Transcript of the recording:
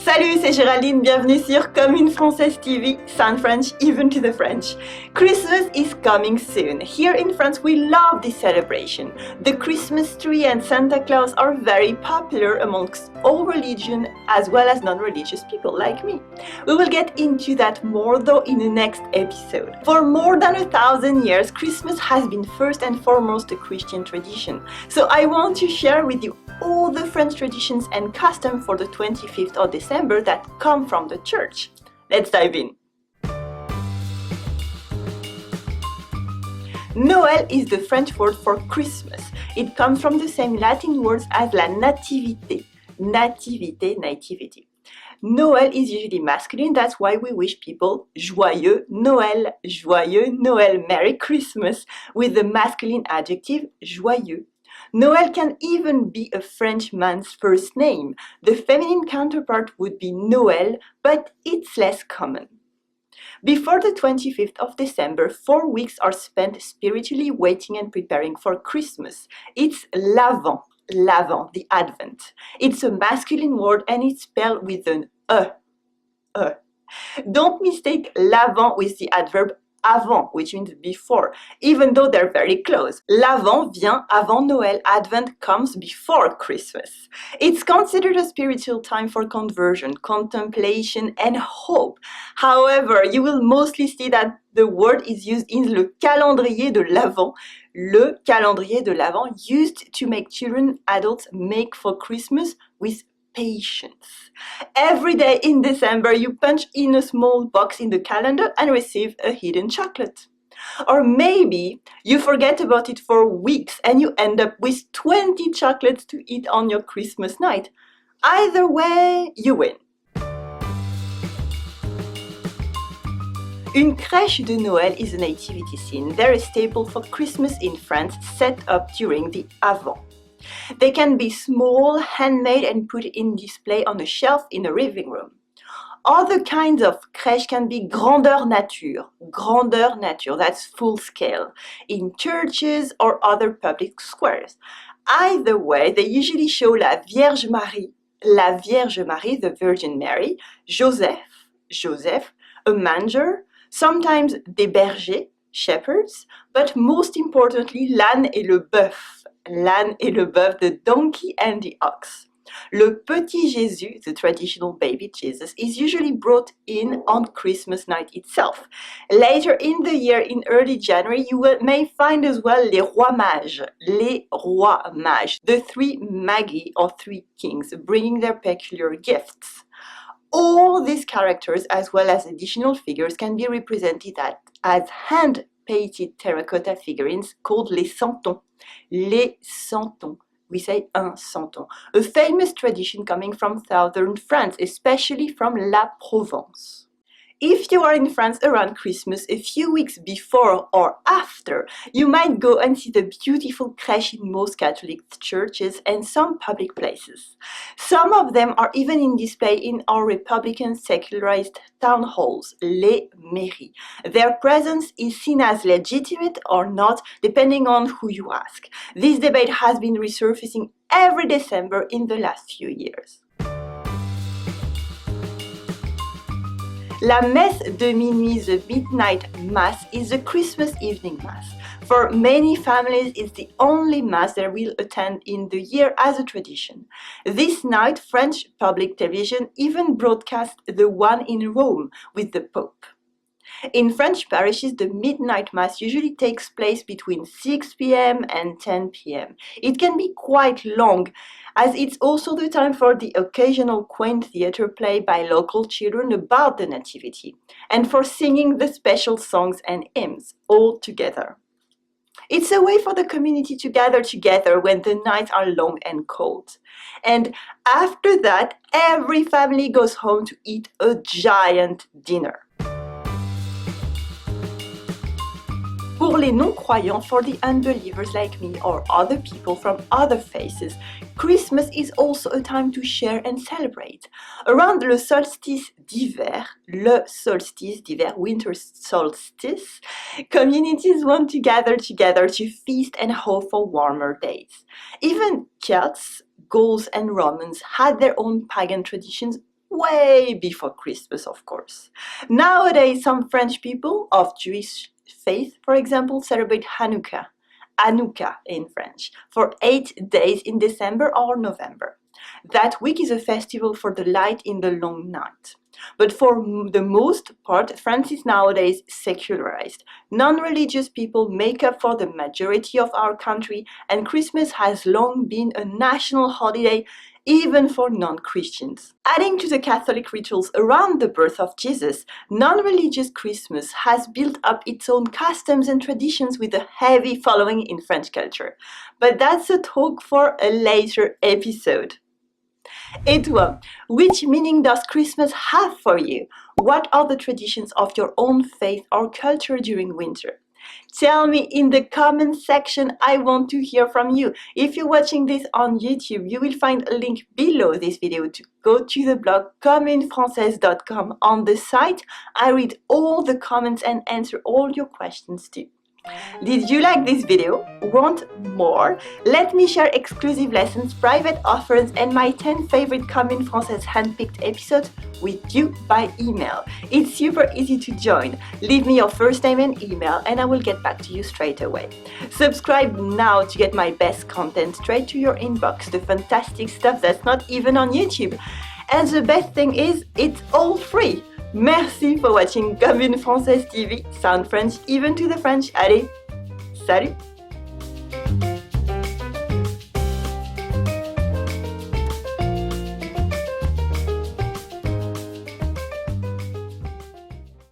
Salut, c'est Géraldine, bienvenue sur Comme une Française TV, sound French even to the French. Christmas is coming soon. Here in France we love this celebration. The Christmas tree and Santa Claus are very popular amongst all religion as well as non-religious people like me. We will get into that more though in the next episode. For more than 1,000 years, Christmas has been first and foremost a Christian tradition. So I want to share with you all the French traditions and customs for the 25th of December that come from the church. Let's dive in. Noël is the French word for Christmas. It comes from the same Latin words as la nativité. Nativité, nativity. Noël is usually masculine, that's why we wish people joyeux Noël, Merry Christmas, with the masculine adjective joyeux. Noël can even be a French man's first name. The feminine counterpart would be Noël, but it's less common. Before the 25th of December, 4 weeks are spent spiritually waiting and preparing for Christmas. It's l'avant, the Advent. It's a masculine word and it's spelled with an E. Don't mistake l'avant with the adverb avant, which means before, even though they're very close. L'avant, vient, avant Noël, Advent comes before Christmas. It's considered a spiritual time for conversion, contemplation, and hope. However, you will mostly see that the word is used in le calendrier de l'avant, le calendrier de l'avant, used to make children, adults make for Christmas with patience. Every day in December, you punch in a small box in the calendar and receive a hidden chocolate. Or maybe you forget about it for weeks and you end up with 20 chocolates to eat on your Christmas night. Either way, you win. Une crèche de Noël is a nativity scene. They're a staple for Christmas in France, set up during the avant. They can be small, handmade and put in display on a shelf in a living room. Other kinds of crèche can be grandeur nature, that's full scale, in churches or other public squares. Either way, they usually show la Vierge Marie, the Virgin Mary, Joseph, a manger, sometimes des bergers, shepherds, but most importantly, l'âne et le bœuf, the donkey and the ox. Le petit Jésus, the traditional baby Jesus, is usually brought in on Christmas night itself. Later in the year, in early January, may find as well les Rois Mages, the three magi or three kings, bringing their peculiar gifts. All these characters, as well as additional figures, can be represented as hand-painted terracotta figurines called les santons. Les santons. We say un santon. A famous tradition coming from southern France, especially from La Provence. If you are in France around Christmas, a few weeks before or after, you might go and see the beautiful crèche in most Catholic churches and some public places. Some of them are even in display in our Republican secularized town halls, les mairies. Their presence is seen as legitimate or not, depending on who you ask. This debate has been resurfacing every December in the last few years. La messe de minuit, the midnight mass, is the Christmas evening mass. For many families, it's the only mass they will attend in the year as a tradition. This night, French public television even broadcast the one in Rome with the Pope. In French parishes, the midnight mass usually takes place between 6 p.m. and 10 p.m. It can be quite long, as it's also the time for the occasional quaint theater play by local children about the Nativity, and for singing the special songs and hymns all together. It's a way for the community to gather together when the nights are long and cold. And after that, every family goes home to eat a giant dinner. Pour les non-croyants, for the unbelievers like me or other people from other faiths, Christmas is also a time to share and celebrate. Around le solstice d'hiver, winter solstice, communities want to gather together to feast and hope for warmer days. Even Celts, Gauls and Romans had their own pagan traditions way before Christmas, of course. Nowadays, some French people of Jewish faith, for example, celebrate Hanoucca in French, for 8 days in December or November. That week is a festival for the light in the long night. But for the most part, France is nowadays secularized. Non-religious people make up for the majority of our country, and Christmas has long been a national holiday, even for non-Christians. Adding to the Catholic rituals around the birth of Jesus, non-religious Christmas has built up its own customs and traditions with a heavy following in French culture. But that's a talk for a later episode. Et toi, which meaning does Christmas have for you? What are the traditions of your own faith or culture during winter? Tell me in the comment section, I want to hear from you. If you're watching this on YouTube, you will find a link below this video to go to the blog communefrancaise.com. On the site, I read all the comments and answer all your questions too. Did you like this video? Want more? Let me share exclusive lessons, private offers, and my 10 favorite Commune Française handpicked episodes with you by email. It's super easy to join. Leave me your first name and email and I will get back to you straight away. Subscribe now to get my best content straight to your inbox, the fantastic stuff that's not even on YouTube. And the best thing is, it's all free. Merci for watching Commune Française TV. Sound French even to the French. Allez, salut!